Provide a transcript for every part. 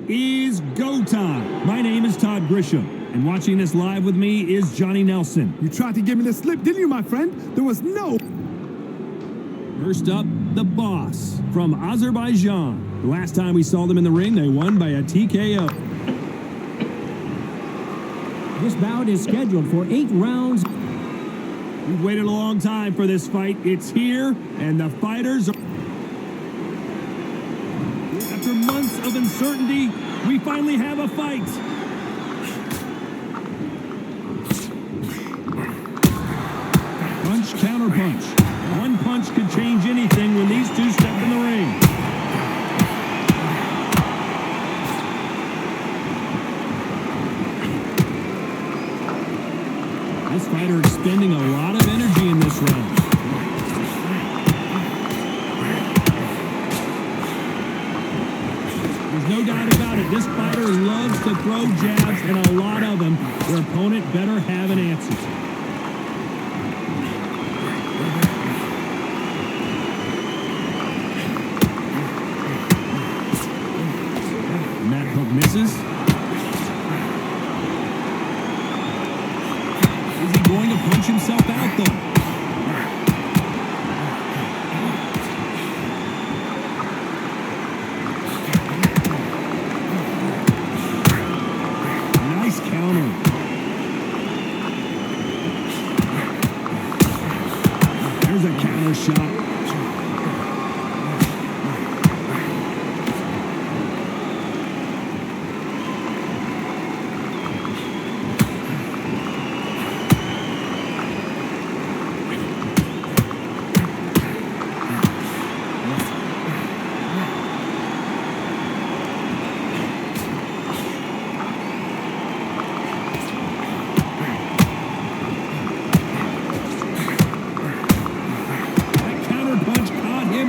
is go time. My name is Todd Grisham, and watching this live with me is Johnny Nelson. You tried to give me the slip, didn't you, my friend? There was no... First up, the boss from Azerbaijan. The last time we saw them in the ring, they won by a TKO. This bout is scheduled for 8 rounds. We've waited a long time for this fight. It's here, and the fighters are... After months of uncertainty, we finally have a fight. Punch, counter punch. One punch could change anything when these two step in the ring. This fighter expending a lot of energy in this round. There's no doubt about it. This fighter loves to throw jabs, and a lot of them. Their opponent better have an answer. And that hook misses. Is he going to punch himself out, though? Nice counter. There's a counter shot.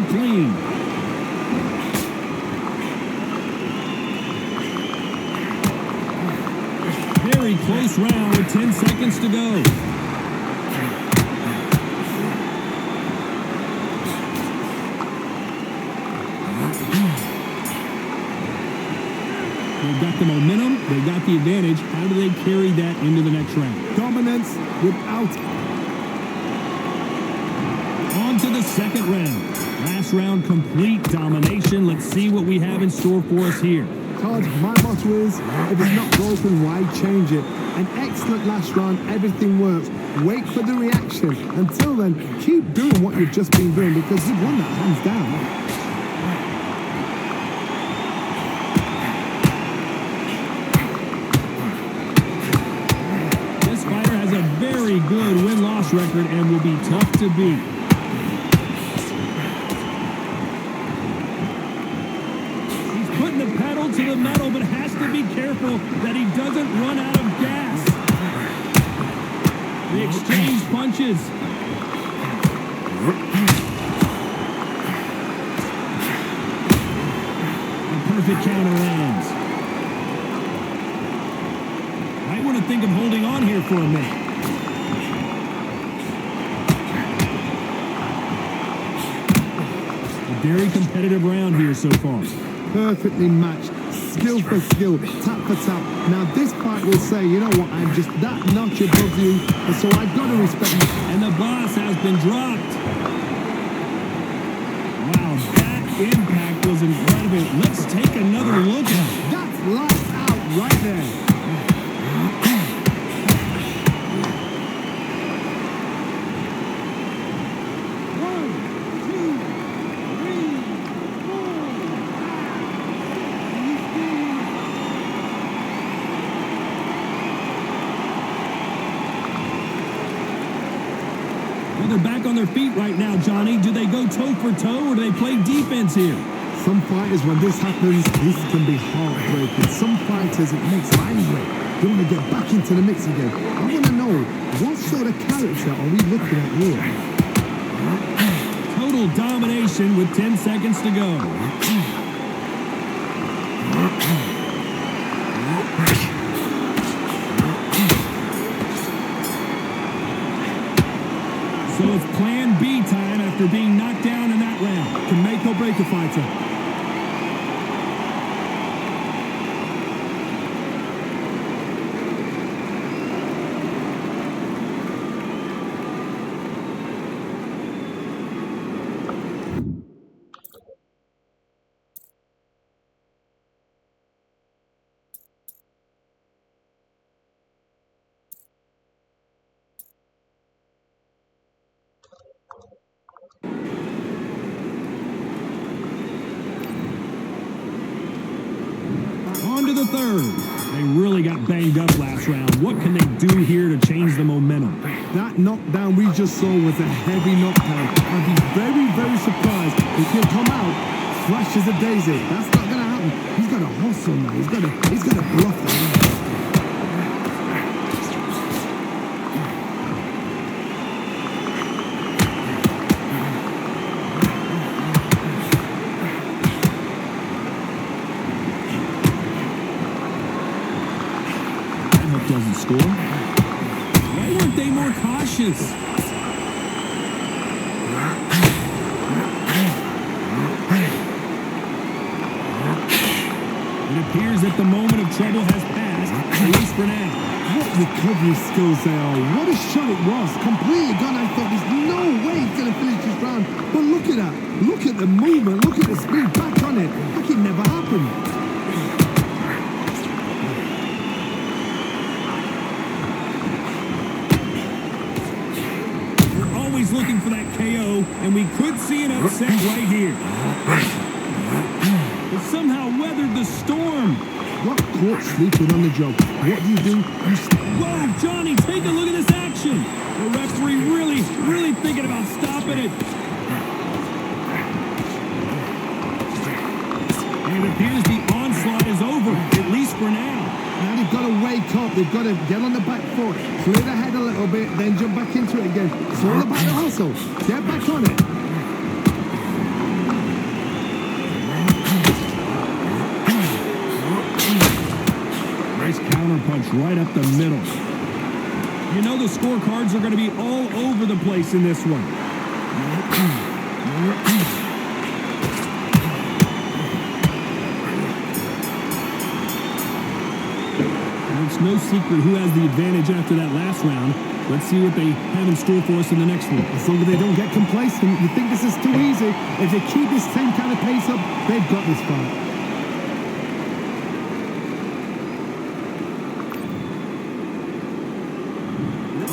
Clean. Very close round with 10 seconds to go. They've got the momentum, they've got the advantage. How do they carry that into the next round? Dominance without... On to the second round. Last round, complete domination. Let's see what we have in store for us here. Todd, my motto is, if it's not broken, why change it? An excellent last round, everything works. Wait for the reaction. Until then, keep doing what you've just been doing because you've won that hands down. This fighter has a very good win-loss record and will be tough to beat. The pedal to the metal, but has to be careful that he doesn't run out of gas. They exchange punches. A perfect counter lands. Might want to think of holding on here for a minute. A very competitive round here so far. Perfectly matched, skill for skill, tap for tap. Now this fight will say, you know what, I'm just that notch above you, and so I've got to respect you. And the boss has been dropped. Wow, that impact was incredible. Let's take another look at it. That's lights out right there. They're back on their feet right now, Johnny. Do they go toe for toe or do they play defense here? Some fighters, when this happens, this can be heartbreaking. Some fighters, it makes them angry. They want to get back into the mix again. I want to know, what sort of character are we looking at here? Total domination with 10 seconds to go. So it's plan B time after being knocked down in that round. Can make or break a fighter. into the third. They really got banged up last round. What can they do here to change the momentum? That knockdown we just saw was a heavy knockdown. I'd be very, very surprised if he'll come out flash as a daisy. That's not going to happen. He's got a hustle now. He's got to bluff that. Doesn't score. Why weren't they more cautious? It appears that the moment of trouble has passed, at least for now. What recovery skills they are. What a shot it was. Completely gone. I thought there's no way he's going to finish this round. But look at that. Look at the movement. Look at the speed. Back on it. Like it never happened. Looking for that KO, and we could see an upset right here. But somehow weathered the storm. Got caught sleeping on the job. What do? Whoa, Johnny, take a look at this action. The referee really thinking about stopping it. And it appears the onslaught is over, at least for now. Now they've got to wake up. They've got to get on the back foot, clear the head a little bit, then jump back into it again. It's all about the hustle. Get back on it. Nice counter punch right up the middle. You know the scorecards are going to be all over the place in this one. It's no secret who has the advantage after that last round. Let's see what they have in store for us in the next one. As long as they don't get complacent, you think this is too easy. If they keep this same kind of pace up, they've got this fight.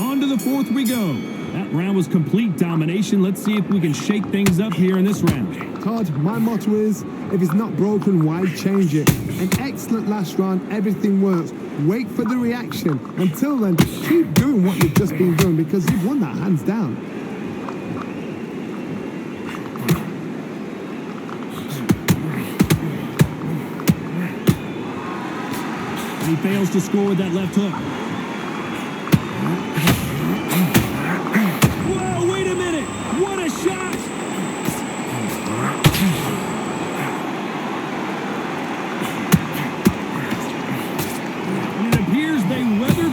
On to the fourth we go. That round was complete domination. Let's see if we can shake things up here in this round. Todd, my motto is, if it's not broken, why change it? An excellent last round, everything works. Wait for the reaction. Until then, keep doing what you've just been doing because you've won that hands down. And he fails to score with that left hook. Whoa, wait a minute! What a shot!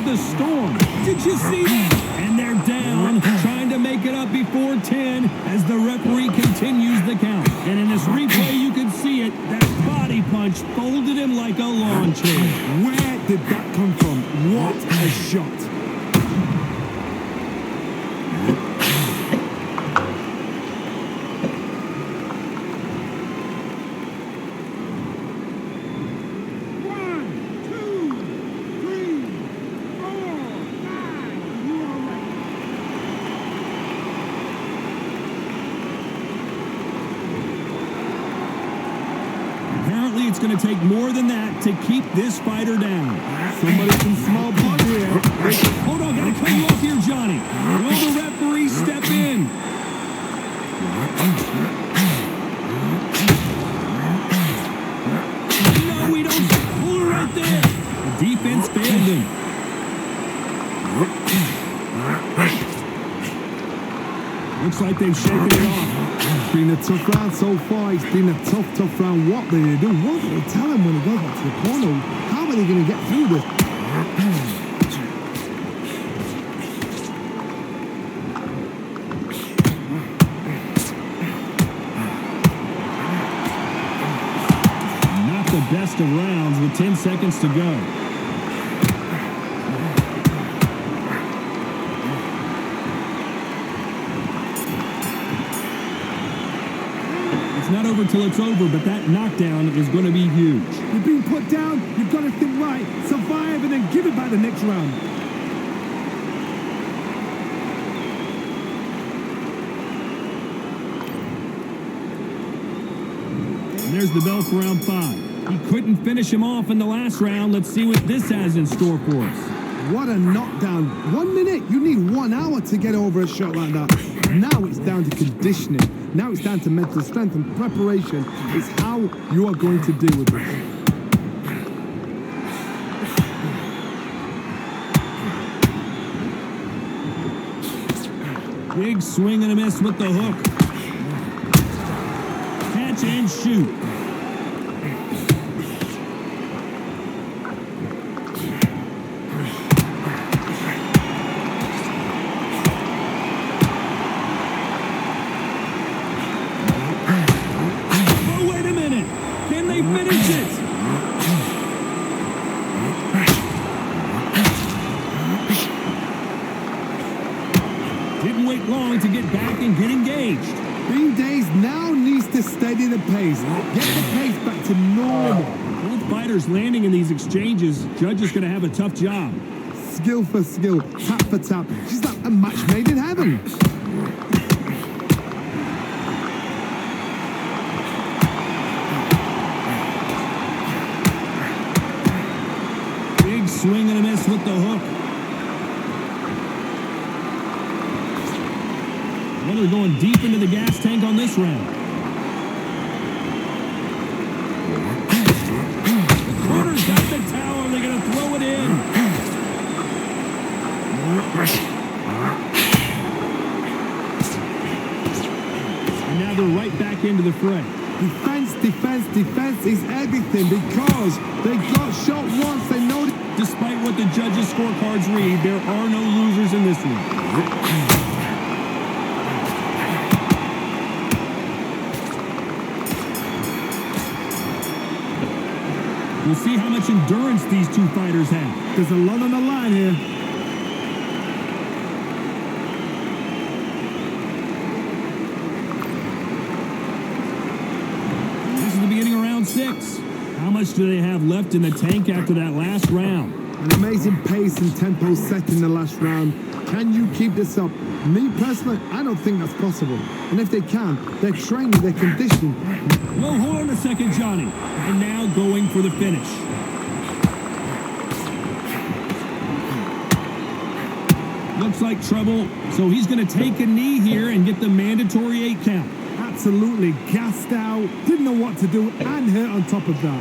The storm. Did you see that? And they're down, trying to make it up before 10 as the referee continues the count. And in this replay, you can see it. That body punch folded him like a lawn chair. Where did that come from? What a shot. It's going to take more than that to keep this fighter down. Somebody from small blood here. Hold on, got to cut you off here, Johnny. Will the referee step in? No, we don't. Pull her right there. The defense failed him. Looks like they've shaken it off. It's been a tough round so far. It's been a tough round. What do they do? What do they tell him when he goes back to the corner? How are they going to get through this? Not the best of rounds with 10 seconds to go. It's not over till it's over, but that knockdown is going to be huge. You've been put down, you've got to think right, survive, and then give it back the next round. And there's the bell for round 5. He couldn't finish him off in the last round. Let's see what this has in store for us. What a knockdown. 1 minute, you need 1 hour to get over a shot like that. Now it's down to conditioning. Now it's down to mental strength, and preparation is how you are going to deal with this. Big swing and a miss with the hook. Catch and shoot. Oh, wait a minute. Can they finish it? Didn't wait long to get back and get engaged. Bean Days now needs to steady the pace. Get the pace back to normal. Both fighters landing in these exchanges. Judge is going to have a tough job. Skill for skill, tap for tap. She's like a match made in heaven. Big swing and a miss with the hook. Well, they're going deep into the gas tank on this round. The corner's got the towel. They're going to throw it in. And now they're right back into the fray. Defense, defense, defense is everything because they got shot once. They know. Despite what the judges' scorecards read, there are no losers in this one. We'll see how much endurance these two fighters have. There's a lot on the line here. This is the beginning of round 6. How much do they have left in the tank after that last round? An amazing pace and tempo set in the last round. Can you keep this up? Me personally, I don't think that's possible. And if they can, they're training, they're conditioning. Well, hold on a second, Johnny. And now going for the finish. Looks like trouble, so he's going to take a knee here and get the mandatory 8 count. Absolutely gassed out, didn't know what to do, and hurt on top of that.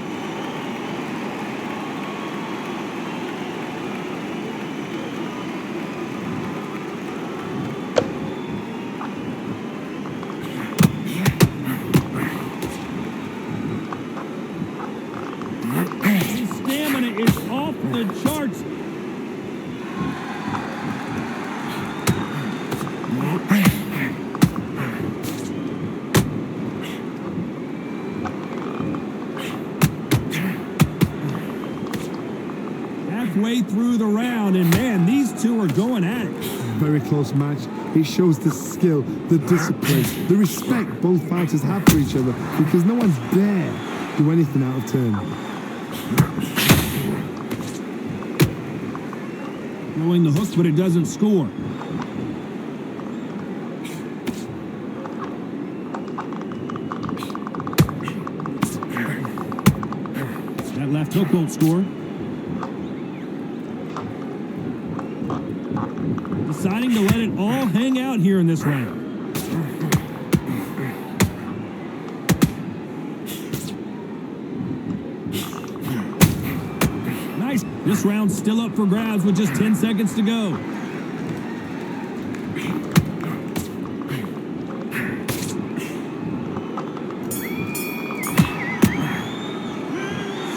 His stamina is off the charts. Halfway through the round, and man, these two are going at it. Very close match. It shows the skill, the discipline, the respect both fighters have for each other because no one's dare do anything out of turn. Throwing the hook, but it doesn't score. That left hook won't score. Deciding to let it all hang out here in this round. Nice. This round's still up for grabs with just 10 seconds to go.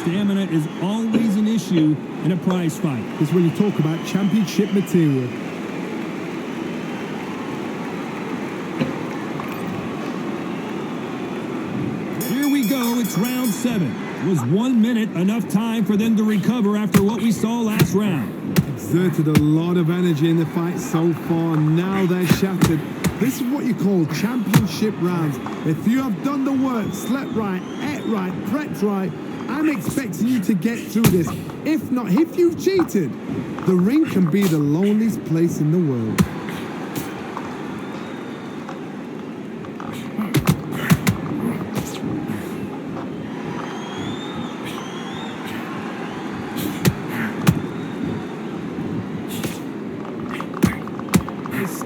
Stamina is always an issue in a prize fight. It's when you talk about championship material. Here we go, it's round 7. Was 1 minute enough time for them to recover after what we saw last round? Exerted a lot of energy in the fight so far. Now they're shattered. This is what you call championship rounds. If you have done the work, slept right, ate right, prepped right, I'm expecting you to get through this. If not, if you've cheated, the ring can be the loneliest place in the world.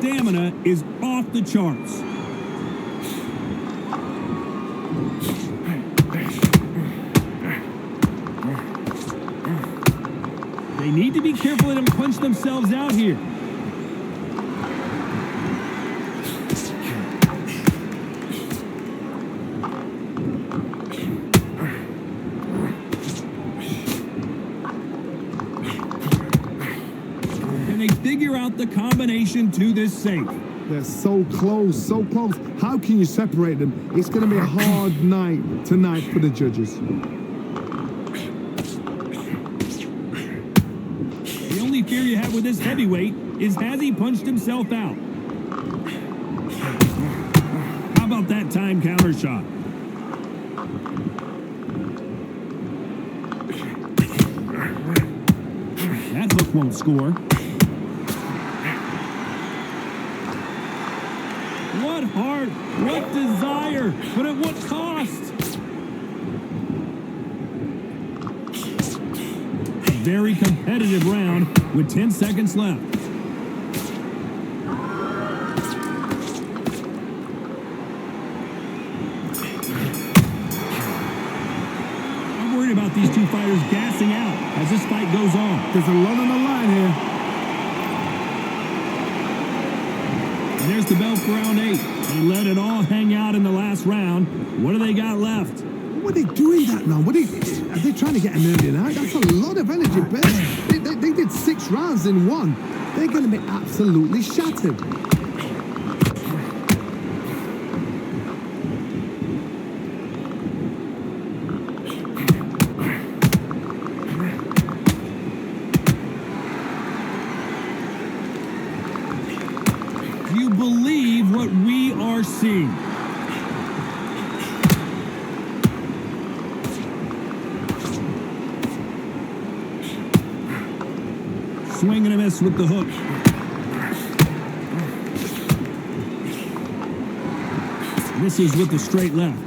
stamina is off the charts. They need to be careful they don't punch themselves out here. Can they figure out the combination to this safe? They're so close, so close. How can you separate them? It's going to be a hard night tonight for the judges. The only fear you have with this heavyweight is, has he punched himself out? How about that time counter shot? That hook won't score. What heart, what desire, but at what cost? A very competitive round with 10 seconds left. I'm worried about these two fighters gassing out as this fight goes on. There's a lot on the line here. And there's the bell for round 8. They let it all hang out in the last round. What do they got left? What are they doing that round? Are they trying to get an early night? That's a lot of energy, Ben. They did 6 rounds in one. They're going to be absolutely shattered. Do you believe what we are seeing? Swing and a miss with the hook. Misses with the straight left.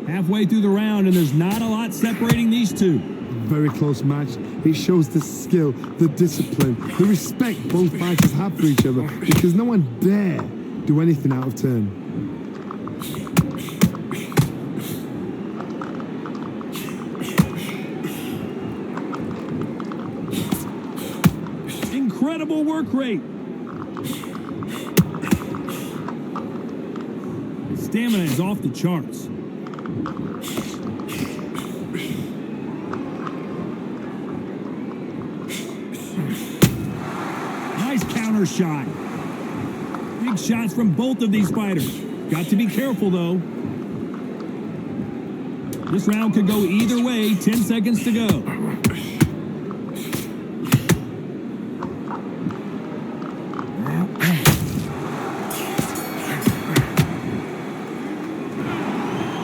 Halfway through the round, and there's not a lot separating these two. Very close match. It shows the skill, the discipline, the respect both fighters have for each other, because no one dare do anything out of turn. Incredible work rate. Stamina is off the charts. Nice counter shot. Big shots from both of these fighters. Got to be careful, though. This round could go either way. 10 seconds to go.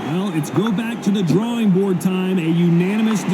Well, it's go back to the drawing board time. A unanimous...